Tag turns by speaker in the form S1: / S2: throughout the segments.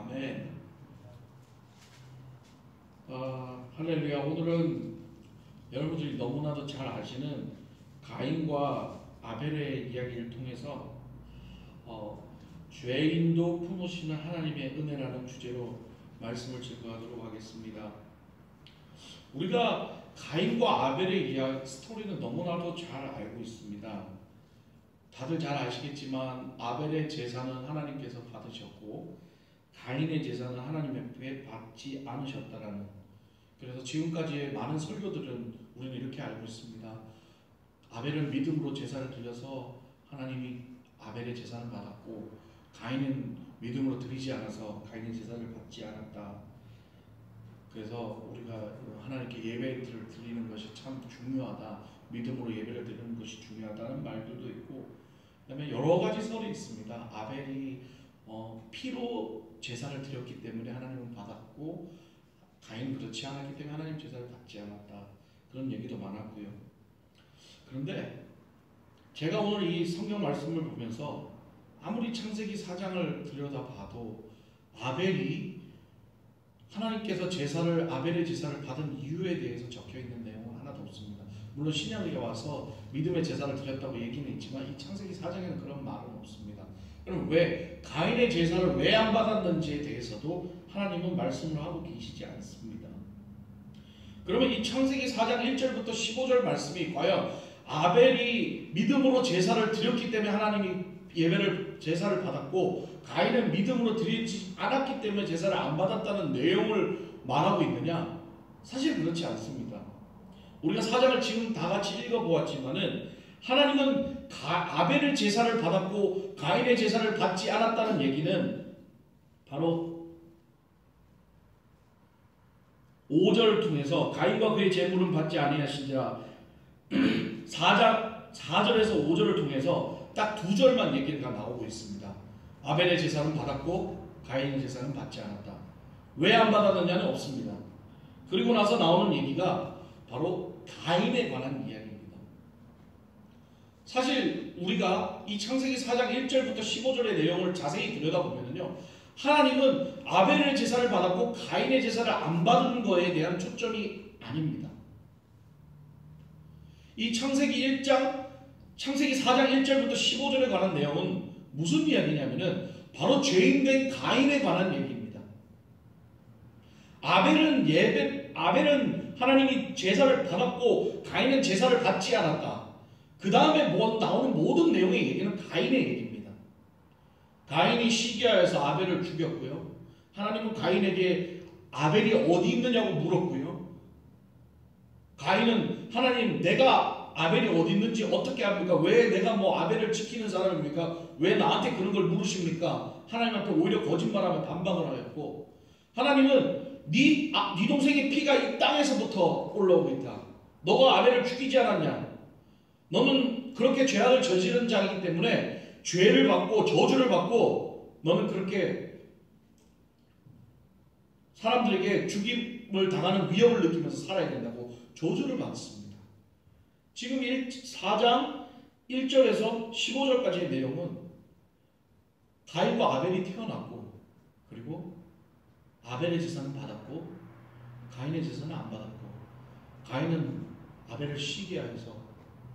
S1: 아멘. 할렐루야. 오늘은 여러분들이 너무나도 잘 아시는 가인과 아벨의 이야기를 통해서 죄인도 품으시는 하나님의 은혜라는 주제로 말씀을 증거하도록 하겠습니다. 우리가 가인과 아벨의 이야기 스토리는 너무나도 잘 알고 있습니다. 다들 잘 아시겠지만 아벨의 제사는 하나님께서 받으셨고 가인의 제사는 하나님께 받지 않으셨다라는, 그래서 지금까지의 많은 설교들은 우리는 이렇게 알고 있습니다. 아벨은 믿음으로 제사를 드려서 하나님이 아벨의 제사는 받았고 가인은 믿음으로 드리지 않아서 가인의 제사를 받지 않았다. 그래서 우리가 하나님께 예배를 드리는 것이 참 중요하다, 믿음으로 예배를 드리는 것이 중요하다는 말들도 있고, 그 다음에 여러 가지 설이 있습니다. 아벨이 피로 제사를 드렸기 때문에 하나님은 받았고 가인은 그렇지 않았기 때문에 하나님 제사를 받지 않았다, 그런 얘기도 많았고요. 그런데 제가 오늘 이 성경 말씀을 보면서 아무리 창세기 4장을 들여다봐도 아벨이 하나님께서 아벨의 제사를 받은 이유에 대해서 적혀있는 내용은 하나도 없습니다. 물론 신약에 와서 믿음의 제사를 드렸다고 얘기는 있지만 이 창세기 4장에는 그런 말은 없습니다. 그럼 왜 가인의 제사를 왜 안 받았는지에 대해서도 하나님은 말씀을 하고 계시지 않습니다. 그러면 이 창세기 4장 1절부터 15절 말씀이 과연 아벨이 믿음으로 제사를 드렸기 때문에 하나님이 제사를 받았고 가인은 믿음으로 드리지 않았기 때문에 제사를 안 받았다는 내용을 말하고 있느냐? 사실 그렇지 않습니다. 우리가 4장을 지금 다 같이 읽어보았지만은 하나님은 아벨의 제사를 받았고 가인의 제사를 받지 않았다는 얘기는 바로 5절을 통해서 가인과 그의 제물은 받지 아니하신지라 4절에서 5절을 통해서 딱 2절만 얘기가 나오고 있습니다. 아벨의 제사는 받았고 가인의 제사는 받지 않았다. 왜 안 받았느냐는 없습니다. 그리고 나서 나오는 얘기가 바로 가인에 관한 이야기입니다. 사실 우리가 이 창세기 4장 1절부터 15절의 내용을 자세히 들여다보면요, 하나님은 아벨의 제사를 받았고 가인의 제사를 안 받은 거에 대한 초점이 아닙니다. 이 창세기 4장 1절부터 15절에 관한 내용은 무슨 이야기냐면은 바로 죄인된 가인에 관한 얘기입니다. 아벨은 하나님이 제사를 받았고 가인은 제사를 받지 않았다. 그 다음에 나오는 모든 내용의 얘기는 가인의 얘기입니다. 가인이 시기하여서 아벨을 죽였고요. 하나님은 가인에게 아벨이 어디 있느냐고 물었고요. 가인은 하나님, 내가 아벨이 어디 있는지 어떻게 합니까? 왜 내가 아벨을 지키는 사람입니까? 왜 나한테 그런 걸 물으십니까? 하나님 앞에 오히려 거짓말하며 반박을 하였고, 하나님은 네 동생의 피가 이 땅에서부터 올라오고 있다. 너가 아벨을 죽이지 않았냐? 너는 그렇게 죄악을 저지른 자이기 때문에 죄를 받고 저주를 받고 너는 그렇게 사람들에게 죽임을 당하는 위협을 느끼면서 살아야 된다고 저주를 받습니다. 지금 4장 1절에서 15절까지의 내용은 가인과 아벨이 태어났고, 그리고 아벨의 제사는 받았고 가인의 제사는 안 받았고, 가인은 아벨을 시기하여서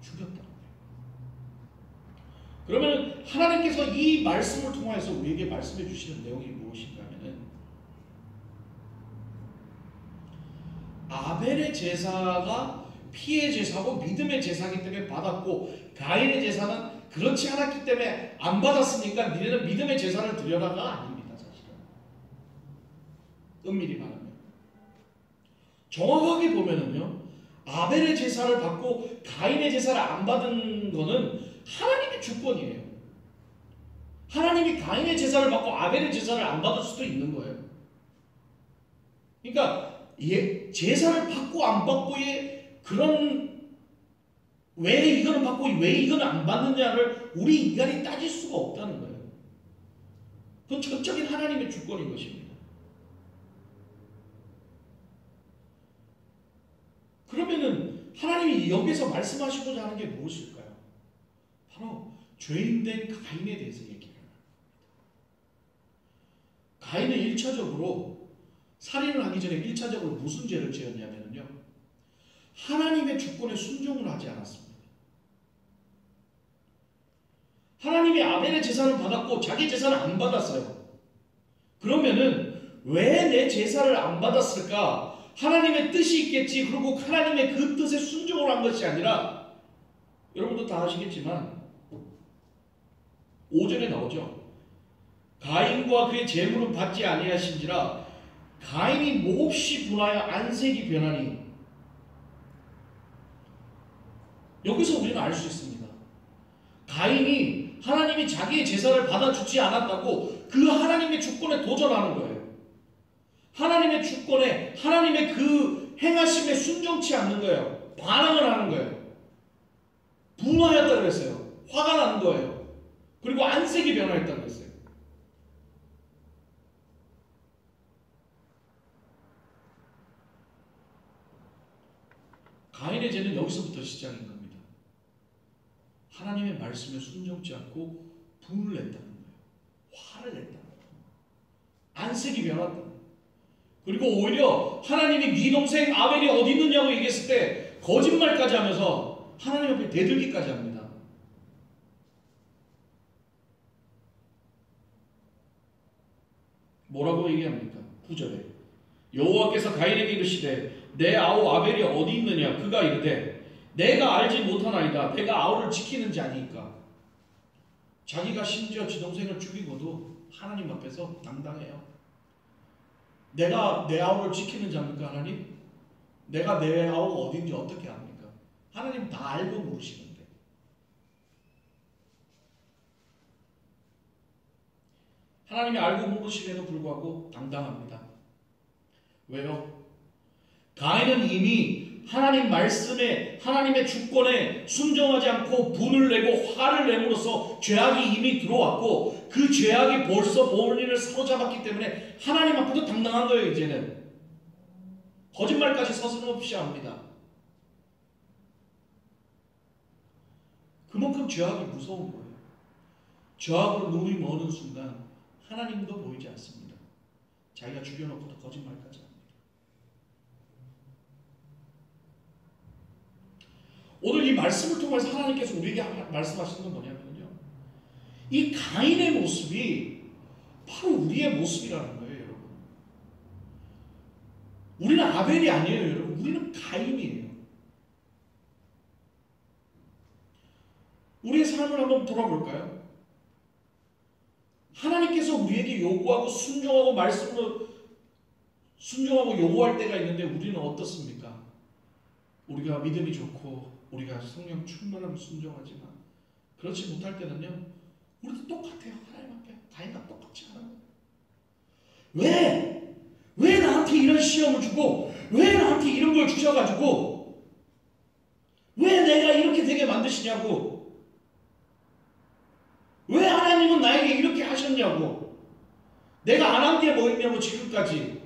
S1: 죽였다는 거예요. 그러면 하나님께서 이 말씀을 통해서 우리에게 말씀해 주시는 내용이 무엇인가 하면은, 아벨의 제사가 피의 제사고 믿음의 제사이기 때문에 받았고 가인의 제사는 그렇지 않았기 때문에 안 받았으니까 니네는 믿음의 제사를 드려라가 아닙니다. 사실은 엄밀히 말하면 정확하게 보면은요, 아벨의 제사를 받고 가인의 제사를 안 받은 거는 하나님의 주권이에요. 하나님이 가인의 제사를 받고 아벨의 제사를 안 받을 수도 있는 거예요. 그러니까 제사를 받고 안 받고의 그런, 왜 이거는 받고 왜 이거는 안 받느냐를 우리 인간이 따질 수가 없다는 거예요. 그건 전적인 하나님의 주권인 것입니다. 그러면은 하나님이 여기서 말씀하시고자 하는 게 무엇일까요? 바로 죄인된 가인에 대해서 얘기를 합니다. 가인은 1차적으로 살인을 하기 전에 1차적으로 무슨 죄를 지었냐면요. 하나님의 주권에 순종을 하지 않았습니다. 하나님이 아벨의 제사를 받았고 자기 제사를 안 받았어요. 그러면은 왜 내 제사를 안 받았을까? 하나님의 뜻이 있겠지. 그리고 하나님의 그 뜻에 순종을 한 것이 아니라, 여러분도 다 아시겠지만 5절에 나오죠. 가인과 그의 재물은 받지 아니하신지라 가인이 몹시 분하여 안색이 변하니. 여기서 우리는 알 수 있습니다. 가인이 하나님이 자기의 제사를 받아주지 않았다고 그 하나님의 주권에 도전하는 거예요. 하나님의 주권에, 하나님의 그 행하심에 순종치 않는 거예요. 반항을 하는 거예요. 분하였다 그랬어요. 화가 나는 거예요. 그리고 안색이 변화했다 그랬어요. 가인의 죄는 여기서부터 시작인 겁니다. 하나님의 말씀에 순종치 않고 분을 냈다는 거예요. 화를 냈다는 거예요. 안색이 변했다. 그리고 오히려 하나님이 네 동생 아벨이 어디 있느냐고 얘기했을 때 거짓말까지 하면서 하나님 앞에 대들기까지 합니다. 뭐라고 얘기합니까? 9절에 여호와께서 가인에게 이르시되 내 아우 아벨이 어디 있느냐? 그가 이르되 내가 알지 못하나이다. 내가 아우를 지키는 자니까. 자기가 심지어 지 동생을 죽이고도 하나님 앞에서 당당해요. 내가 내 아우를 지키는 자입니까 하나님? 내가 내 아우가 어딘지 어떻게 압니까? 하나님 다 알고 모르시는데. 하나님이 알고 모르심에도 불구하고 당당합니다. 왜요? 가인은 이미 하나님 말씀에, 하나님의 주권에 순종하지 않고 분을 내고 화를 내므로써 죄악이 이미 들어왔고 그 죄악이 벌써 본인을 사로잡았기 때문에 하나님 앞에도 당당한 거예요. 이제는 거짓말까지 서슴없이 합니다. 그만큼 죄악이 무서운 거예요. 죄악으로 눈이 머는 순간 하나님도 보이지 않습니다. 자기가 죽여놓고도 거짓말까지 합니다. 오늘 이 말씀을 통해서 하나님께서 우리에게 말씀하시는 건 뭐냐면요, 이 가인의 모습이 바로 우리의 모습이라는 거예요. 여러분, 우리는 아벨이 아니에요. 여러분, 우리는 가인이에요. 우리의 삶을 한번 돌아볼까요? 하나님께서 우리에게 요구하고 순종하고 말씀으로 순종하고 요구할 때가 있는데 우리는 어떻습니까? 우리가 믿음이 좋고 우리가 성령 충만하면 순종하지만 그렇지 못할 때는요, 우리도 똑같아요. 하나님 앞에 가인과 똑같이 하는 거예요. 왜 나한테 이런 시험을 주고 왜 나한테 이런 걸 주셔가지고 왜 내가 이렇게 되게 만드시냐고, 왜 하나님은 나에게 이렇게 하셨냐고, 내가 안 한 게 뭐 있냐고, 지금까지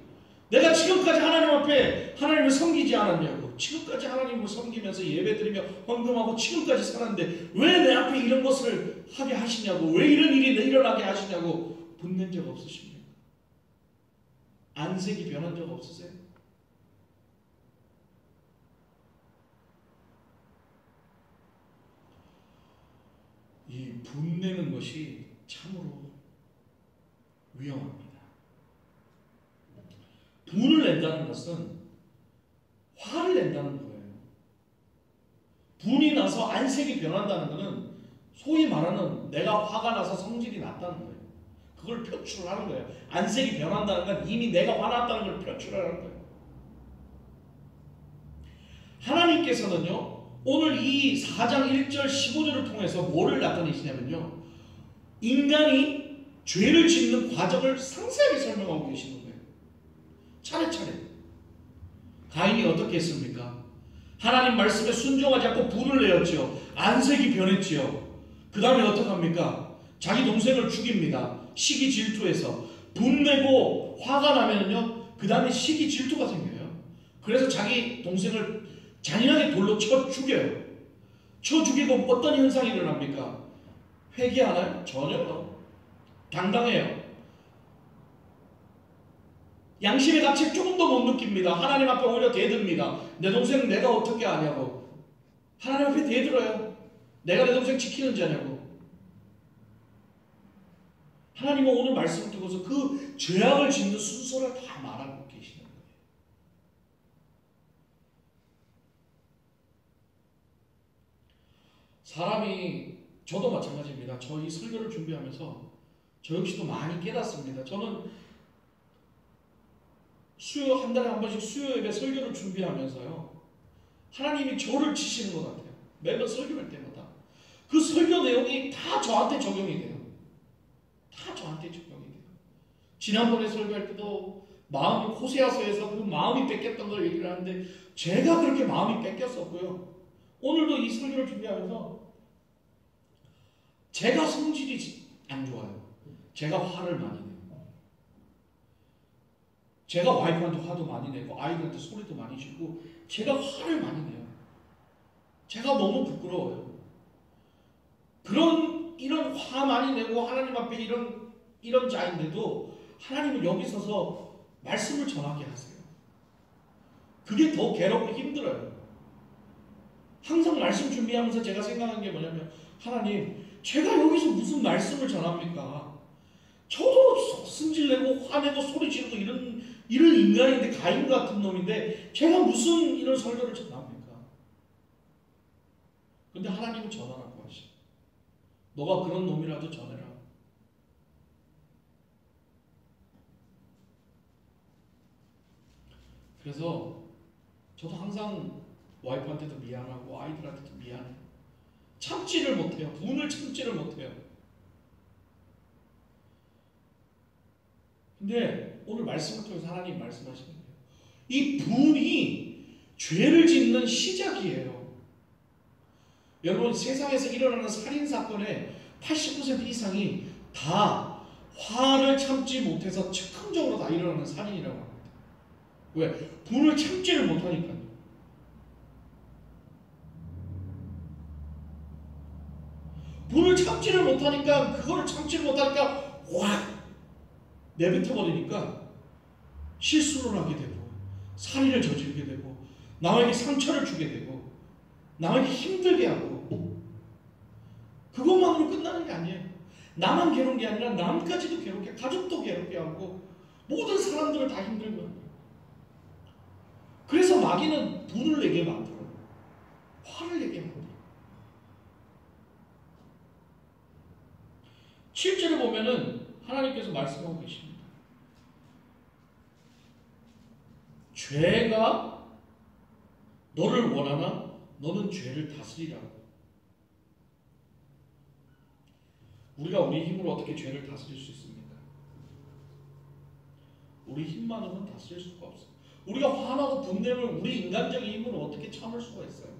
S1: 내가 지금까지 하나님 앞에 하나님을 섬기지 않았냐고, 지금까지 하나님을 섬기면서 예배드리며 헌금하고 지금까지 살았는데 왜 내 앞에 이런 것을 하게 하시냐고, 왜 이런 일이 일어나게 하시냐고 분낸 적 없으십니까? 안색이 변한 적 없으세요? 이 분내는 것이 참으로 위험합니다. 분을 낸다는 것은 화를 낸다는 거예요. 분이 나서 안색이 변한다는 것은 소위 말하는 내가 화가 나서 성질이 났다는 거예요. 그걸 표출하는 거예요. 안색이 변한다는 건 이미 내가 화났다는 걸 표출하는 거예요. 하나님께서는요, 오늘 이 4장 1절 15절을 통해서 뭐를 나타내시냐면요, 인간이 죄를 짓는 과정을 상세하게 설명하고 계시는 거예요. 차례차례. 가인이 어떻게 했습니까? 하나님 말씀에 순종하지 않고 분을 내었죠. 안색이 변했지요. 그 다음에 어떡합니까? 자기 동생을 죽입니다. 시기 질투해서. 분내고 화가 나면요, 그 다음에 시기 질투가 생겨요. 그래서 자기 동생을 잔인하게 돌로 쳐 죽여요. 쳐 죽이고 어떤 현상이 일어납니까? 회개하나요? 전혀요. 당당해요. 양심의 가치를 조금도 못 느낍니다. 하나님 앞에 오히려 대듭니다. 내 동생 내가 어떻게 아냐고. 하나님 앞에 대들어요. 내가 내 동생 지키는 자냐고. 하나님은 오늘 말씀을 듣고서 그 죄악을 짓는 순서를 다 말하고 계시는 거예요. 사람이, 저도 마찬가지입니다. 저 이 설교를 준비하면서 저 역시도 많이 깨닫습니다. 저는 수요 한 달에 한 번씩 수요 예배 설교를 준비하면서요, 하나님이 저를 치시는 것 같아요. 매번 설교할 때마다 그 설교 내용이 다 저한테 적용이 돼요. 다 저한테 적용이 돼요. 지난번에 설교할 때도 마음이, 호세아서에서 그 마음이 뺏겼던 걸 얘기를 하는데 제가 그렇게 마음이 뺏겼었고요. 오늘도 이 설교를 준비하면서 제가 성질이 안 좋아요. 제가 화를 많이 내요. 제가 와이프한테 화도 많이 내고 아이들한테 소리도 많이 지르고 제가 화를 많이 내요. 제가 너무 부끄러워요. 이런 화 많이 내고 하나님 앞에 이런 자인데도 하나님은 여기 서서 말씀을 전하게 하세요. 그게 더 괴롭고 힘들어요. 항상 말씀 준비하면서 제가 생각한 게 뭐냐면, 하나님, 제가 여기서 무슨 말씀을 전합니까? 저도 승질내고 화내고 소리 지르고 이런 인간인데, 가인 같은 놈인데 제가 무슨 이런 설교를 전합니까? 근데 하나님은 전하라고 하시. 너가 그런 놈이라도 전해라. 그래서 저도 항상 와이프한테도 미안하고 아이들한테도 미안해요. 참지를 못해요. 분을 참지를 못해요. 근데 오늘 말씀을 통해서 하나님 말씀하시는 거예요. 이 분이 죄를 짓는 시작이에요. 여러분, 세상에서 일어나는 살인사건의 80% 이상이 다 화를 참지 못해서 즉흥적으로 다 일어나는 살인이라고 합니다. 왜? 분을 참지를 못하니까요. 분을 참지를 못하니까, 그거를 참지를 못하니까 확 내뱉어버리니까 실수를 하게 되고 살인을 저지르게 되고 남에게 상처를 주게 되고 남에게 힘들게 하고, 그것만으로 끝나는 게 아니에요. 나만 괴로운 게 아니라 남까지도 괴롭게, 가족도 괴롭게 하고 모든 사람들을 다 힘들게 합니다. 그래서 마귀는 분을 내게 만들어요. 화를 내게 만들어요. 실제로 보면은 하나님께서 말씀하고 계십니다. 죄가 너를 원하나 너는 죄를 다스리라고. 우리가 우리 힘으로 어떻게 죄를 다스릴 수 있습니까? 우리 힘만으로는 다스릴 수가 없어요. 우리가 화나고 분냄을 우리 인간적인 힘으로 어떻게 참을 수가 있어요?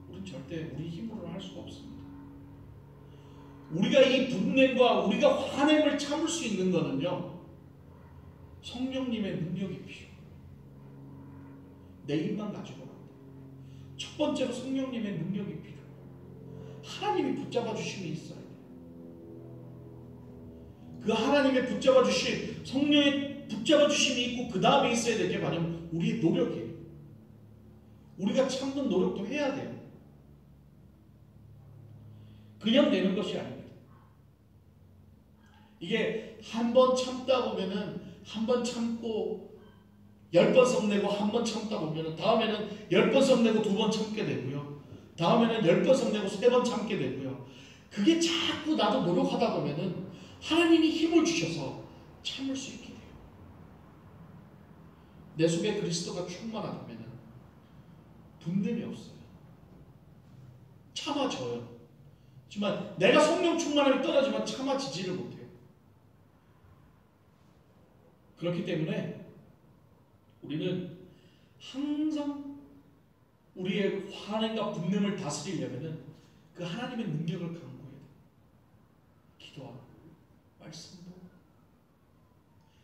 S1: 우리는 절대 우리 힘으로는 할 수가 없습니다. 우리가 이 분냄과 우리가 화냄을 참을 수 있는 것은요, 성령님의 능력이 필요해요. 내 힘만 가지고는 안 돼요. 첫 번째로 성령님의 능력이 필요해요. 하나님이 붙잡아 주심이 있어야 돼요. 그 하나님의 붙잡아 주심, 성령의 붙잡아 주심이 있고 그 다음에 있어야 될 게 뭐냐면 우리의 노력이에요. 우리가 참는 노력도 해야 돼요. 그냥 되는 것이 아닙니다. 이게 한 번 참다 보면은, 한 번 참고 10번 성내고 한 번 참다 보면은 다음에는 10번 성내고 2번 참게 되고요. 다음에는 10번 성내고 3번 참게 되고요. 그게 자꾸 나도 노력하다 보면은 하나님이 힘을 주셔서 참을 수 있게 돼요. 내 속에 그리스도가 충만하다면은 분냄이 없어요. 참아져요. 하지만 내가 성령 충만함이 떨어지면 참아지지를 못해요. 그렇기 때문에 우리는 항상 우리의 화냄과 분냄을 다스리려면 그 하나님의 능력을 강구해야 돼요. 기도하고 말씀도.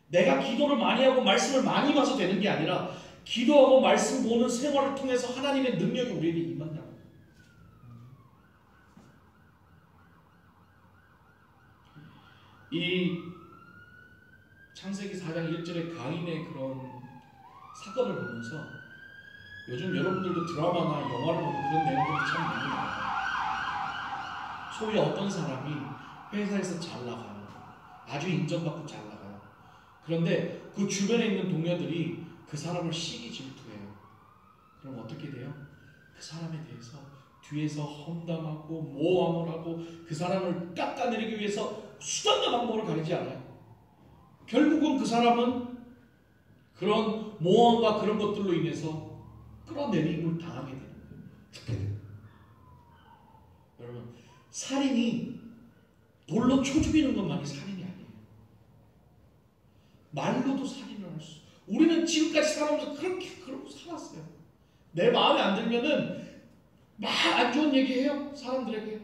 S1: 내가 기도를 많이 하고 말씀을 많이 봐서 되는 게 아니라 기도하고 말씀 보는 생활을 통해서 하나님의 능력이 우리에게 임한다. 이 창세기 4장 1절의 가인의 그런 사건을 보면서 요즘 여러분들도 드라마나 영화를 보면 그런 내용들이 참 많이 나와요. 소위 어떤 사람이 회사에서 잘 나가요. 아주 인정받고 잘 나가요. 그런데 그 주변에 있는 동료들이 그 사람을 시기 질투해요. 그럼 어떻게 돼요? 그 사람에 대해서 뒤에서 험담하고 모함을 하고 그 사람을 깎아내리기 위해서 수단과 방법을 가리지 않아요. 결국은 그 사람은 그런 모함과 그런 것들로 인해서 끌어내림을 당하게 되는 거예요. 죽게 돼요. 여러분, 살인이 돌로 쳐 죽이는 것만이 살인이 아니에요. 말로도 살인을 할 수. 우리는 지금까지 살아오면서 그렇게 그러고 살았어요. 내 마음에 안 들면은 막 안 좋은 얘기해요. 사람들에게.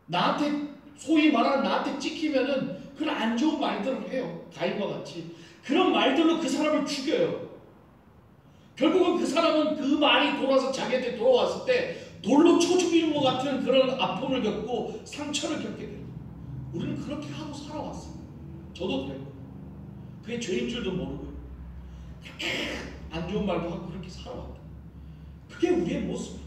S1: 나한테 소위 말하는 나한테 찍히면은 그런 안 좋은 말들을 해요. 가인과 같이. 그런 말들로 그 사람을 죽여요. 결국은 그 사람은 그 말이 돌아서 자기한테 돌아왔을 때 돌로 쳐 죽이는 것 같은 그런 아픔을 겪고 상처를 겪게 돼요. 우리는 그렇게 하고 살아왔어요. 저도 그래요. 그게 죄인 줄도 모르고 안 좋은 말도 하고 그렇게 살아왔다. 그게 우리의 모습이에요.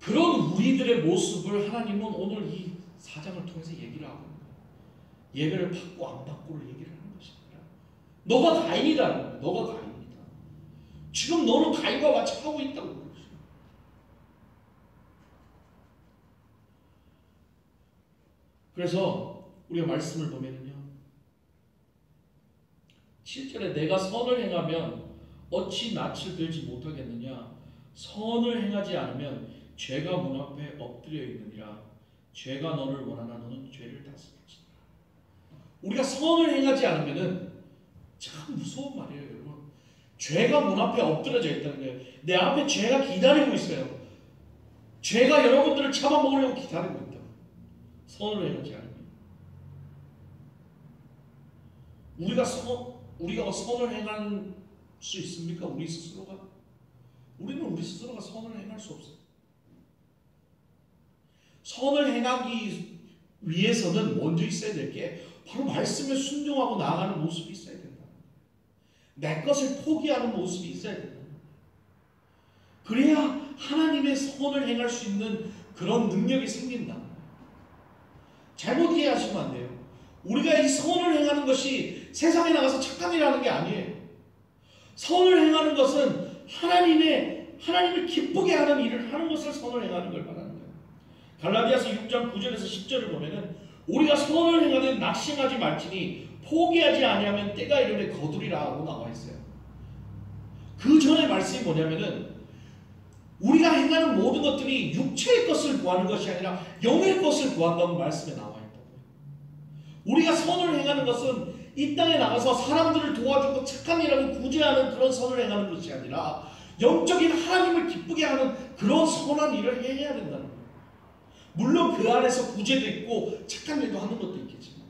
S1: 그런 우리들의 모습을 하나님은 오늘 이 4장을 통해서 얘기를 하고 있는 거예요. 예배를 받고 안 받고를 얘기를 하는 것이 아니라 너가 가인이라는 거예요. 너가 가인이다. 지금 너는 가인과 같이 하고 있다고 그러죠. 그래서 우리가 말씀을 보면요. 7절에 내가 선을 행하면 어찌 낯을 들지 못하겠느냐. 선을 행하지 않으면 죄가 문 앞에 엎드려 있느니라. 죄가 너를 원하나 너는 죄를 다스릴지니라. 우리가 선을 행하지 않으면은 참 무서운 말이에요, 여러분. 죄가 문 앞에 엎드려져 있다는 거예요. 내 앞에 죄가 기다리고 있어요. 죄가 여러분들을 잡아먹으려고 기다리고 있다. 선을 행하지 않으면. 우리가 선을 행할 수 있습니까? 우리 스스로가? 우리는 우리 스스로가 선을 행할 수 없어요. 선을 행하기 위해서는 먼저 있어야 될 게 바로 말씀에 순종하고 나아가는 모습이 있어야 된다. 내 것을 포기하는 모습이 있어야 된다. 그래야 하나님의 선을 행할 수 있는 그런 능력이 생긴다. 잘못 이해하시면 안 돼요. 우리가 이 선을 행하는 것이 세상에 나가서 착한 일 하는 게 아니에요. 선을 행하는 것은 하나님을 기쁘게 하는 일을 하는 것을 선을 행하는 걸 말하는 거예요. 갈라디아서 6장 9절에서 10절을 보면은 우리가 선을 행하되 낙심하지 말지니 포기하지 아니하면 때가 이르매 거두리라 하고 나와 있어요. 그 전에 말씀이 뭐냐면은 우리가 행하는 모든 것들이 육체의 것을 구하는 것이 아니라 영의 것을 구한다는 말씀에 나와 있다고요. 우리가 선을 행하는 것은 이 땅에 나가서 사람들을 도와주고 착한 일하고 구제하는 그런 선을 행하는 것이 아니라 영적인 하나님을 기쁘게 하는 그런 선한 일을 해야 된다는 거예요. 물론 그 안에서 구제도 있고 착한 일도 하는 것도 있겠지만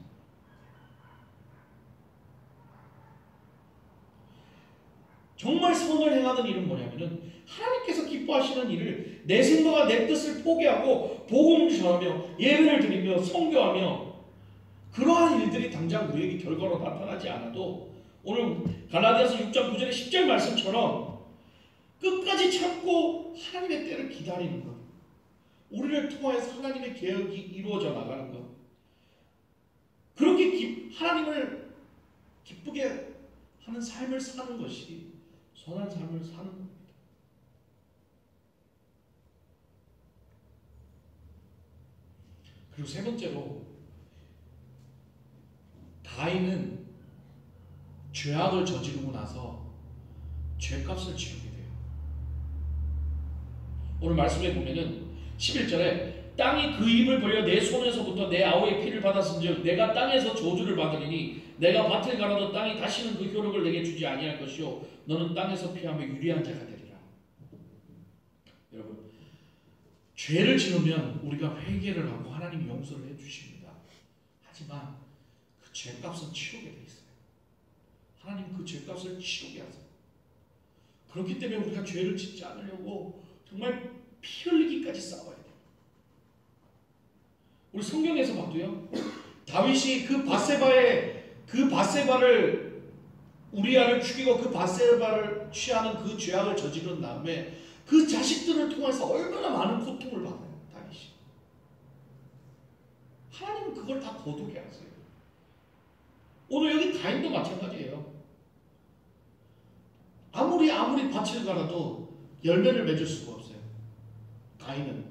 S1: 정말 선을 행하는 일은 뭐냐면은 하나님께서 기뻐하시는 일을 내 생각과 내 뜻을 포기하고 복음을 전하며 예배를 드리며 선교하며 그러한 일들이 당장 우리에게 결과로 나타나지 않아도 오늘 갈라디아서 6장 9절의 10절 말씀처럼 끝까지 참고 하나님의 때를 기다리는 것, 우리를 통해서 하나님의 계획이 이루어져 나가는 것, 그렇게 하나님을 기쁘게 하는 삶을 사는 것이 선한 삶을 사는 겁니다. 그리고 세 번째로 가인은 죄악을 저지르고 나서 죄값을 치르게 돼요. 오늘 말씀에 보면은 11절에 땅이 그 입을 벌려 내 손에서부터 내 아우의 피를 받았은즉 내가 땅에서 저주를 받으리니 내가 밭을 갈아도 땅이 다시는 그 효력을 내게 주지 아니할 것이요 너는 땅에서 피하며 유리한 자가 되리라. 여러분, 죄를 지으면 우리가 회개를 하고 하나님이 용서를 해주십니다. 하지만 그 죄값은 치르게 돼 있어요. 하나님 그 죄값을 치르게 하세요. 그렇기 때문에 우리가 죄를 짓지 않으려고 정말 피 흘리기까지 싸워야 돼요. 우리 성경에서 봐도요. 다윗이 그 바세바를 우리아를 죽이고 그 바세바를 취하는 그 죄악을 저지른 다음에 그 자식들을 통해서 얼마나 많은 고통을 받아요. 다윗이. 하나님은 그걸 다 거두게 하세요. 오늘 여기 가인도 마찬가지예요. 아무리 밭을 갈아도 열매를 맺을 수가 없어요. 가인은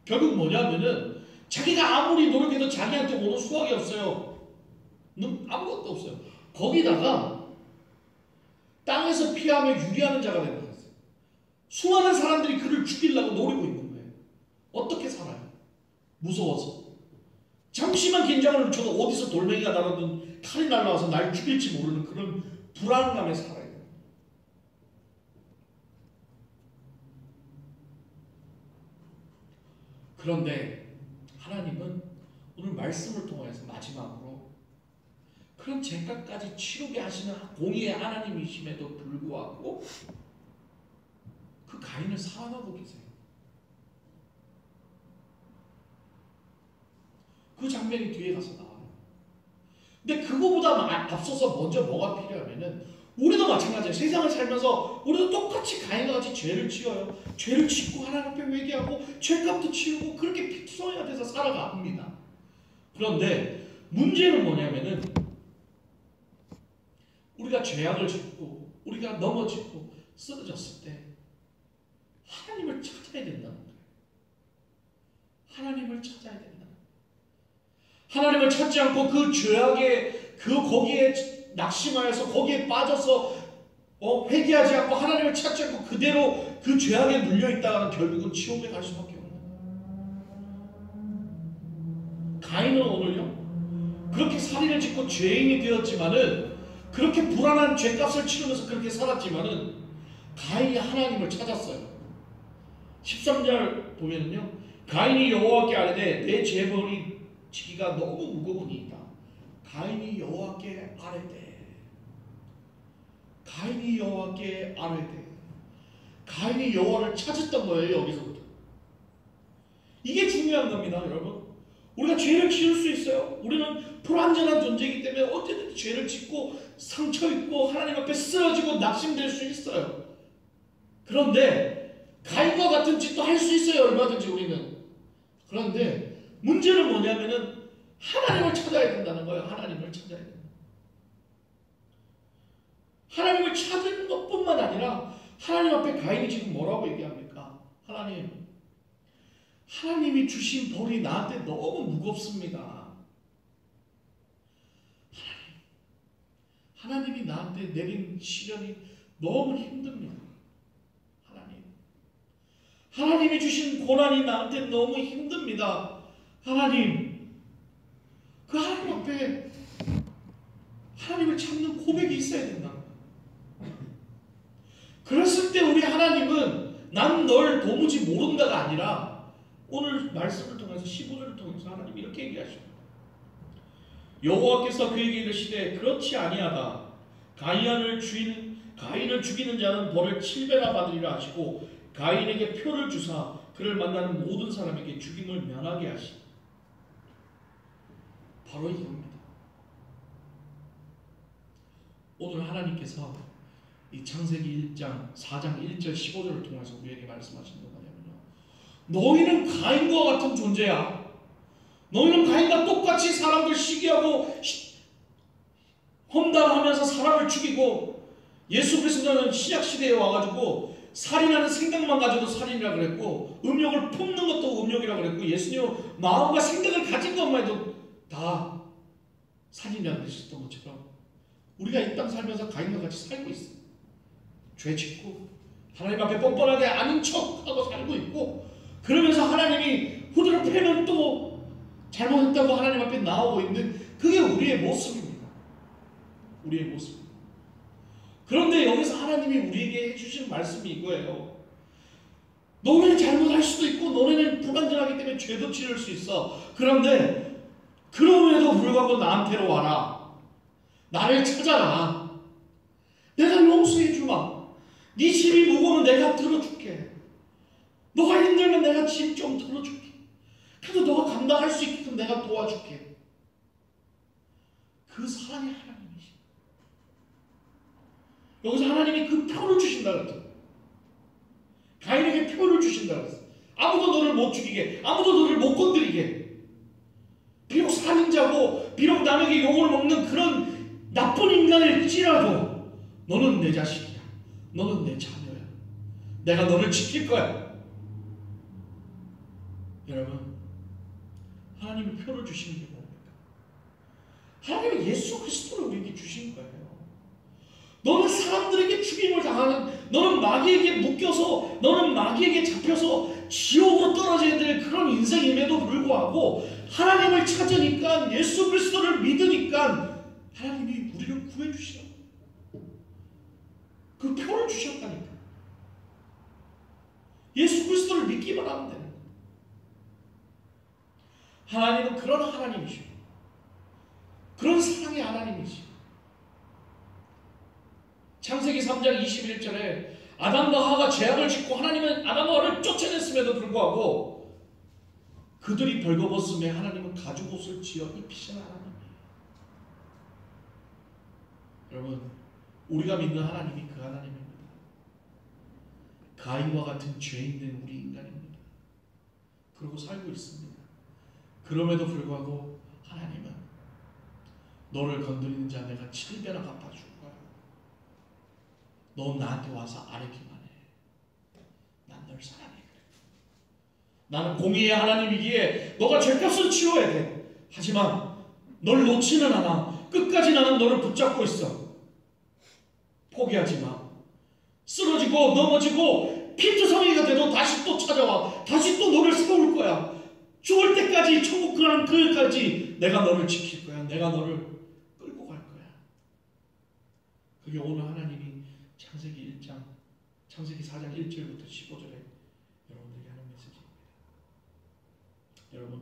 S1: 결국 뭐냐면은 자기가 아무리 노력해도 자기한테 오는 수확이 없어요. 아무것도 없어요. 거기다가 땅에서 피하며 유리하는 자가 되는 거예요. 수많은 사람들이 그를 죽이려고 노리고 있는 거예요. 어떻게 살아요? 무서워서. 잠시만 긴장을 늦춰도 어디서 돌멩이가 날아든 칼이 날아와서 날 죽일지 모르는 그런 불안감에 살아요. 그런데 하나님은 오늘 말씀을 통해서 마지막으로 그런 죄값까지 치르게 하시는 공의의 하나님이심에도 불구하고 그 가인을 사랑하고 계세요. 그 장면이 뒤에 가서 나와요. 근데 그거보다 앞서서 먼저 뭐가 필요하면은 우리도 마찬가지예요. 세상을 살면서 우리도 똑같이 가인과 같이 죄를 지어요. 죄를 짓고 하나님 앞에 회개하고 죄값도 치르고 그렇게 피투성이가 돼서 살아갑니다. 그런데 문제는 뭐냐면은 우리가 죄악을 짓고 우리가 넘어지고 쓰러졌을 때 하나님을 찾아야 된다는 거예요. 하나님을 찾아야 된다. 하나님을 찾지 않고 그 죄악에 거기에 낙심하여서 거기에 빠져서 회개하지 않고 하나님을 찾지 않고 그대로 그 죄악에 물려 있다가는 결국은 지옥에 갈 수밖에 없는 거예요. 가인은 오늘요 그렇게 살인을 짓고 죄인이 되었지만은 그렇게 불안한 죄값을 치르면서 그렇게 살았지만은 가인이 하나님을 찾았어요. 13절 보면은요 가인이 여호와께 아뢰되 내 죄벌이 지기가 너무 무거우니이다. 가인이 여호와께 아뢰되 가인이 여호와를 찾았던 거예요. 여기서부터 이게 중요한 겁니다. 여러분 우리가 죄를 지을 수 있어요. 우리는 불완전한 존재이기 때문에 언제든지 죄를 짓고 상처 입고 하나님 앞에 쓰러지고 낙심될 수 있어요. 그런데 가인과 같은 짓도 할 수 있어요. 얼마든지 우리는. 그런데 문제는 뭐냐면은 하나님을 찾아야 된다는 거예요. 하나님을 찾아야 된다. 하나님을 찾는 것뿐만 아니라 하나님 앞에 가인이 지금 뭐라고 얘기합니까? 하나님이 주신 벌이 나한테 너무 무겁습니다. 하나님이 나한테 내린 시련이 너무 힘듭니다. 하나님이 주신 고난이 나한테 너무 힘듭니다. 하나님, 그 하나님 앞에 하나님을 찾는 고백이 있어야 된다. 그랬을 때 우리 하나님은 난 널 도무지 모른다가 아니라 오늘 말씀을 통해서 15절을 통해서 하나님 이렇게 얘기하십니다. 여호와께서 그에게 이르시되 그렇지 아니하다. 가인을 죽이는 자는 벌을 7배나 받으리라 하시고 가인에게 표를 주사 그를 만나는 모든 사람에게 죽임을 면하게 하시니 바로 이겁니다. 오늘 하나님께서 이 창세기 1장 4장 1절 15절을 통해서 우리에게 말씀하시는 건 뭐냐면요, 너희는 가인과 같은 존재야. 너희는 가인과 똑같이 사람들 시기하고 험담하면서 사람을 죽이고, 예수 그리스도는 신약시대에 와가지고 살인하는 생각만 가져도 살인이라 그랬고, 음욕을 품는 것도 음욕이라 그랬고, 예수님은 마음과 생각을 가진 것만 해도 다 살인이라 그러셨던 것처럼 우리가 이 땅 살면서 가인과 같이 살고 있어요. 죄 짓고 하나님 앞에 뻔뻔하게 아닌 척하고 살고 있고, 그러면서 하나님이 후드를 패면 또 잘못했다고 하나님 앞에 나오고 있는, 그게 우리의 모습입니다. 우리의 모습. 그런데 여기서 하나님이 우리에게 해주신 말씀이 이거예요. 너네는 잘못할 수도 있고 너네는 불완전하기 때문에 죄도 지을 수 있어. 그런데 그럼에도 불구하고 나한테로 와라. 나를 찾아라. 내가 용서해 주마. 네 짐이 무거우면 내가 들어줄게. 너가 힘들면 내가 짐 좀 털어줄게. 그래도 너가 감당할 수 있게끔 내가 도와줄게. 그 사랑이 하나님이시. 여기서 하나님이 그 표를 주신다 그랬죠. 가인에게 표를 주신다 그랬어. 아무도 너를 못 죽이게, 아무도 너를 못 건드리게. 비록 살인자고 비록 남에게 욕을 먹는 그런 나쁜 인간일지라도 너는 내 자식이야. 너는 내 자녀야. 내가 너를 지킬 거야. 여러분, 하나님이 표를 주시는 게 뭡니까? 하나님이 예수 그리스도를 우리에게 주신 거예요. 너는 사람들에게 죽임을 당하는, 너는 마귀에게 묶여서, 너는 마귀에게 잡혀서 지옥으로 떨어져야 될 그런 인생임에도 불구하고 하나님을 찾으니까, 예수 그리스도를 믿으니까 하나님이 우리를 구해주시라고. 그 표를 주셨다니까. 예수 그리스도를 믿기만 하면 되는 거예요. 하나님은 그런 하나님이시고 그런 사랑의 하나님이시고, 창세기 3장 21절에 아담과 하와가 죄악을 짓고 하나님은 아담과 하와를 쫓아냈음에도 불구하고 그들이 벌거벗음에 하나님은 가죽옷을 지어 입히시는 하나님이에요. 여러분, 우리가 믿는 하나님이 그 하나님입니다. 가인과 같은 죄 있는 우리 인간입니다. 그러고 살고 있습니다. 그럼에도 불구하고 하나님은 너를 건드리는 자 내가 7배나 갚아줄 거야. 너 나한테 와서 아뢰기만 해. 난 널 사랑해. 나는 공의의 하나님이기에 너가 죄값을 치러야 돼. 하지만 널 놓지는 않아. 끝까지 나는 너를 붙잡고 있어. 포기하지 마. 쓰러지고 넘어지고 핀투성이가 돼도 다시 또 찾아와. 다시 또 너를 세울 거야. 죽을 때까지, 천국 가는 그날까지 내가 너를 지킬 거야. 내가 너를 끌고 갈 거야. 그게 오늘 하나님이 창세기 4장 1절부터 15절에 여러분들에게 하는 메시지입니다. 여러분,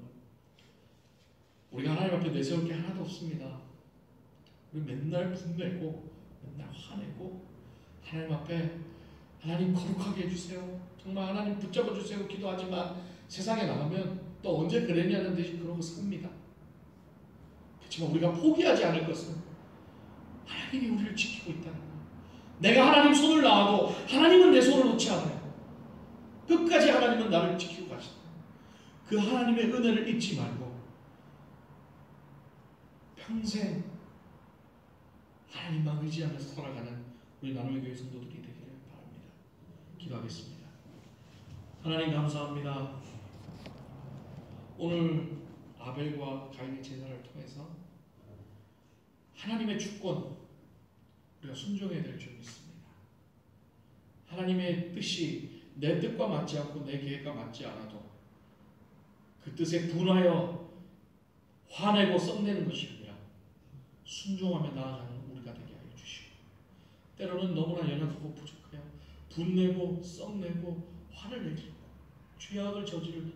S1: 우리가 하나님 앞에 내세울 게 하나도 없습니다. 우리 맨날 분내고 맨날 화내고 하나님 앞에 하나님 거룩하게 해주세요. 정말 하나님 붙잡아 주세요. 기도하지만 세상에 나가면 또 언제 그랬냐는 듯이 그러고 삽니다. 그렇지만 우리가 포기하지 않을 것은 하나님이 우리를 지키고 있다는 거예요. 내가 하나님 손을 놔도 하나님은 내 손을 놓지 않아요. 끝까지 하나님은 나를 지키고 가신다. 그 하나님의 은혜를 잊지 말고 평생 하나님만 의지하면서 살아가는 우리 나눔의 교회 성도들이 되기를 바랍니다. 기도하겠습니다. 하나님 감사합니다. 오늘 아벨과 가인의 제사를 통해서 하나님의 주권 우리가 순종해야 될 줄 믿습니다. 하나님의 뜻이 내 뜻과 맞지 않고 내 계획과 맞지 않아도 그 뜻에 분하여 화내고 썩내는 것이 아니라 순종하며 나아가는 우리가 되게 하여 주시고, 때로는 너무나 연약하고 부족하여 분내고 썩내고 화를 내고 죄악을 저지르는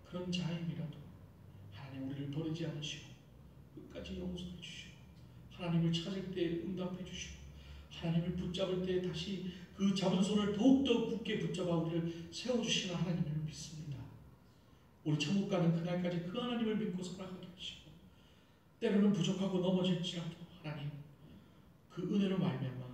S1: 그런 자임이라도 하나님 우리를 버리지 않으시고 끝까지 용서해 주시고, 하나님을 찾을 때 응답해 주시고, 하나님을 붙잡을 때 다시 그 잡은 손을 더욱더 굳게 붙잡아 우리를 세워주시는 하나님을 믿습니다. 우리 천국 가는 그날까지 그 하나님을 믿고 살아가게 하시고, 때로는 부족하고 넘어질지라도 하나님 그 은혜로 말미암아